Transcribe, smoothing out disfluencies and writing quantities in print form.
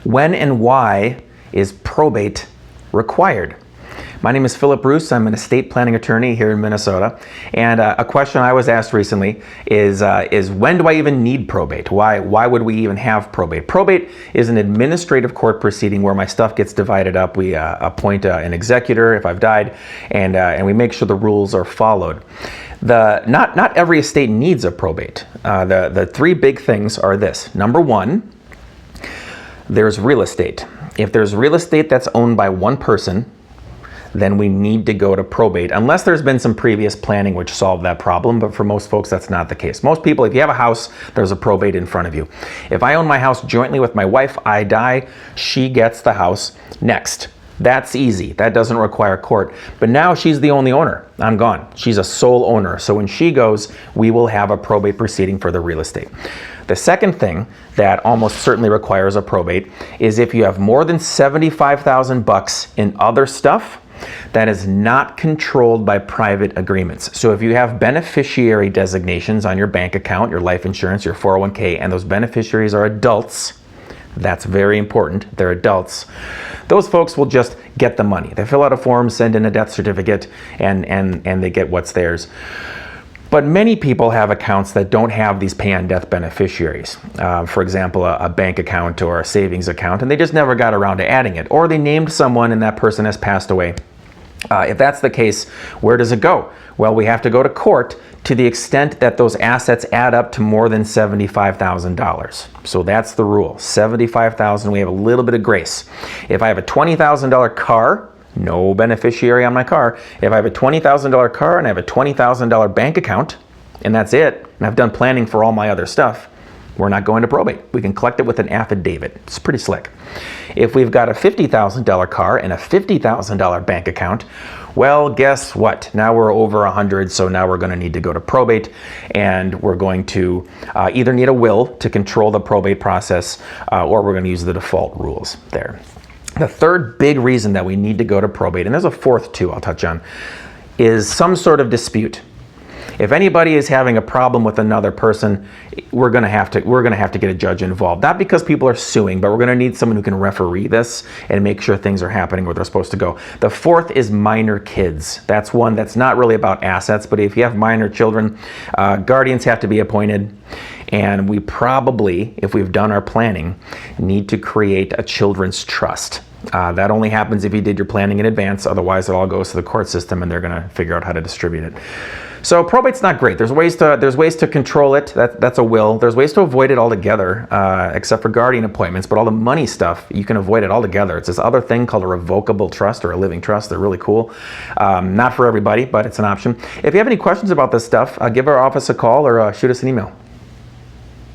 When and why is probate required? My name is Philip Bruce. I'm an estate planning attorney here in Minnesota. And a question I was asked recently is when do I even need probate? Why would we even have probate? Probate is an administrative court proceeding where my stuff gets divided up. We appoint an executor if I've died, and we make sure the rules are followed. Not every estate needs a probate. The three big things are this. Number one, there's real estate. If there's real estate that's owned by one person, then we need to go to probate, unless there's been some previous planning which solved that problem. But for most folks, that's not the case. Most people, if you have a house, there's a probate in front of you. If I own my house jointly with my wife, I die, she gets the house next. That's easy. That doesn't require court. But now she's the only owner. I'm gone. She's a sole owner. So when she goes, we will have a probate proceeding for the real estate. The second thing that almost certainly requires a probate is if you have more than $75,000 in other stuff that is not controlled by private agreements. So if you have beneficiary designations on your bank account, your life insurance, your 401k, and those beneficiaries are adults, that's very important, they're adults, those folks will just get the money. They fill out a form, send in a death certificate, and they get what's theirs. But many people have accounts that don't have these pay-on-death beneficiaries. For example, a bank account or a savings account, and they just never got around to adding it. Or they named someone and that person has passed away. If that's the case, where does it go? Well, we have to go to court to the extent that those assets add up to more than $75,000. So that's the rule. $75,000, we have a little bit of grace. If I have a $20,000 car, no beneficiary on my car. If I have a $20,000 car and I have a $20,000 bank account, and that's it, and I've done planning for all my other stuff, we're not going to probate. We can collect it with an affidavit. It's pretty slick. If we've got a $50,000 car and a $50,000 bank account, well, guess what? Now we're over 100, so now we're going to need to go to probate, and we're going to either need a will to control the probate process, or we're going to use the default rules there. The third big reason that we need to go to probate, and there's a fourth too I'll touch on, is some sort of dispute. If anybody is having a problem with another person, we're going to have to get a judge involved. Not because people are suing, but we're going to need someone who can referee this and make sure things are happening where they're supposed to go. The fourth is minor kids. That's one that's not really about assets, but if you have minor children, guardians have to be appointed. And we probably, if we've done our planning, need to create a children's trust. That only happens if you did your planning in advance. Otherwise, it all goes to the court system and they're going to figure out how to distribute it. So probate's not great. There's ways to control it. That's a will. There's ways to avoid it altogether, except for guardian appointments. But all the money stuff, you can avoid it altogether. It's this other thing called a revocable trust or a living trust. They're really cool. Not for everybody, but it's an option. If you have any questions about this stuff, give our office a call or shoot us an email.